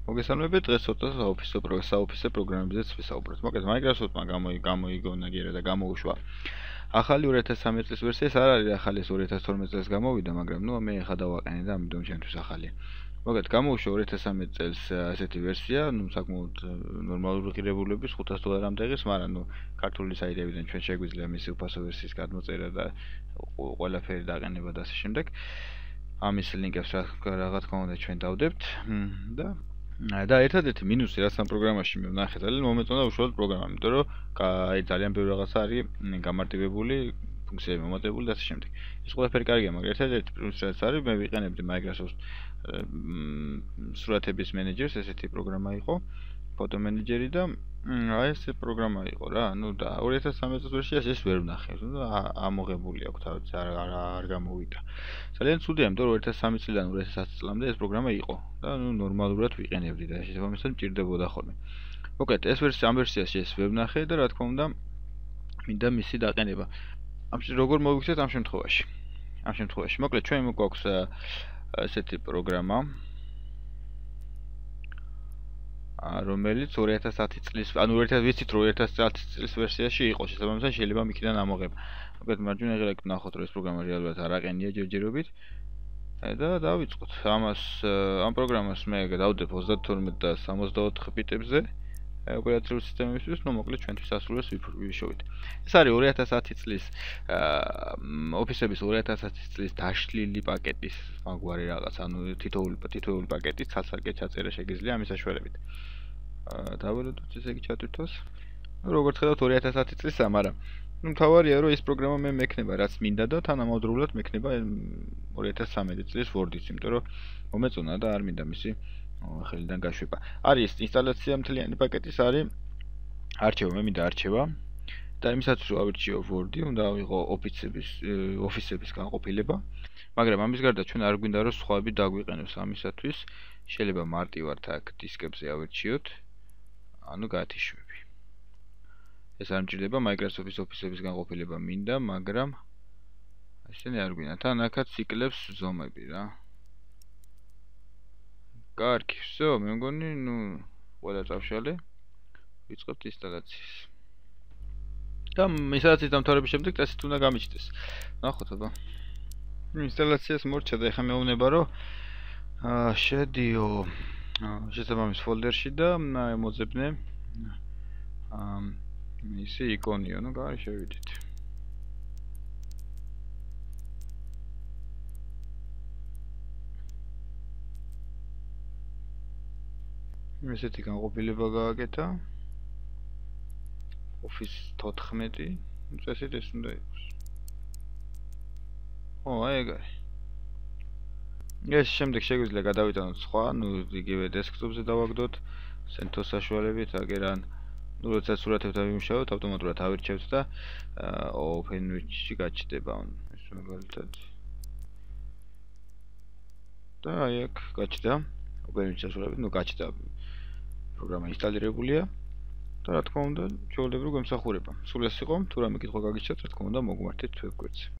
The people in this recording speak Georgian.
მოგესალმებით, დღეს ცოტა საოფისე პროგრამებზეც ვისაუბროთ. მოკლედ, Microsoft-მა გამოიგონა და გამოუშვა ახალი 2013 წლის ვერსია, არ არის ახალი 2012 წელს გამოვიდა, მაგრამ მე ახლა დავაყენე და ამიტომ ჩემთვის ახალია. მოკლედ, გამოუშვა 2013 წელს ასეთი ვერსია, საკმაოდ ნორმალური ღირებულების 500 დოლარამდე იღებს, მაგრამ ქართული საიტებიდან ჩვენ შეგვიძლია მისი უფასო ვერსიის გადმოწერა და ყველაფერი დაყენება და ასე შემდეგ. ამის ლინკებს რა თქმა უნდა ჩვენ დავდებთ და ერთადერთი მინუსი რაც ამ პროგრამაში მე ვნახე ძალიან მომეწონა უშუალოდ პროგრამა, იმიტომ რომ აი ძალიან ბევრი რაღაცა არის გამარტივებული, ფუნქციები მომატებული და ასე შემდეგ. ეს ყველაფერი კარგია, მაგრამ ერთადერთი პლუსი რაც არის, მე ვიყენებდი Microsoft სურათების მენეჯერს, ესეთი პროგრამა იყო, ფოტო მენეჯერი და აი ეს პროგრამა იყო რა, და 2013 წლის ვერსიას ეს ვერ ვნახე, ამოღებული აქვს თავი, არ გამოვიდა. ძალიან ცუდია, იმიტომ რომ 2013 წლიდან 2010 წლამდე ეს პროგრამა იყო და ნორმალურად ვიყენებდი და შესაბამისად მჭირდებოდა ხოლმე. მოკლედ, ამ ვერსიაში ეს ვერ ვნახე და რა თქმა უნდა, მინდა მისი დაყენება. როგორ მოვიქცეთ ამ შემთხვევაში? მოკლედ, ჩვენ გვაქვს ესეთი პროგრამა, რომელიც 2010 წლის, ვიცით რომ 2010 წლის ვერსიაში იყო, შესაბამისად შეიძლება იქიდან ამოღება. მოკლედ, მარჯვენა ღერძით ვნახოთ, რომ ეს პროგრამა რეალურად არ აყენია ჯერჯერობით. და დავიწყოთ. ამ პროგრამას მე დავდებ 32 და 64 ბიტებზე ოპერაციული სისტემისთვის, მოკლედ ჩვენთვის ასრულებს ვიშოვით. ეს არის 2010 წლის ოფისების 2010 წლის დაშლილი პაკეტის მაგვარი რაღაც, თითოეული პაკეტის ცალ-ცალკე ჩაწერა შეგიძლია ამის საშუალებით. დავველოდოთ ესე იგი ჩატვირთოს. როგორც ხედავთ 2010 წლისა, მაგრამ მთავარია რომ ეს პროგრამა მე მექნება რაც მინდა და თანამედროვულად მექნება 2013 წლის Word-იც, იმიტომ რომ მომეწონა და არ მინდა მისი ხელიდან გაშვება. არის ინსტალაცია მთლიანი პაკეტის, არის არჩევა, მე მინდა არჩევა და იმისაც რომ ავირჩიო Word-ი, უნდა ავიღო ოფისების განყოფილება, მაგრამ ამის გარდა ჩვენ არ გვინდა რომ სხვაები დაგვიყენოს ამისათვის, შეიძლება მარტივად აქ დისკებზე ავირჩიოთ, ანუ გაათიშვები. ეს არ მჭირდება Microsoft-ის ოფისების განყოფილება მინდა, მაგრამ ესენი არ გვინდა. თან აქაც იკლებს ზომები რა. კარგი, всё, მე მგონი, ყველა წავშალე. ვიწყებთ ინსტალაციას. და ინსტალაციის დამთავრების შემდეგ წესით უნდა გამიჩნდეს. ნახოთ აბა. ინსტალაციას მორჩა და ეხლა მეუბნება რომ შედიო შესაბამის ფოლდერში და მოძებნე მისი იკონიო, გარი შევიდეთ. ესეთი განყოფილება გააკეთა. Office 14, წესით ეს უნდა იყოს. აი ეგ არის. ეს შემდეგ შეგვიძლია გადავიტანოთ სხვა, იგივე დესკტოპზე დავაგდოთ, CentOS საშუალებით, აგერან როდესაც სურათებთან ვიმუშაოთ, ავტომატურად ავირჩევთ და OpenWich-ში გაჩნდება ეს მაგალითად. და აი აქ გაჩნდა OpenWich საშუალებით, გაჩნდა პროგრამა ინსტალირებულია. და რა თქმა უნდა, ჩვეულებრივ გვემსახურება. სულ ეს იყო, თუ რამე კითხვა გაგიჩნდათ, რა თქმა უნდა, მოგმართეთ ვებგვერდზე.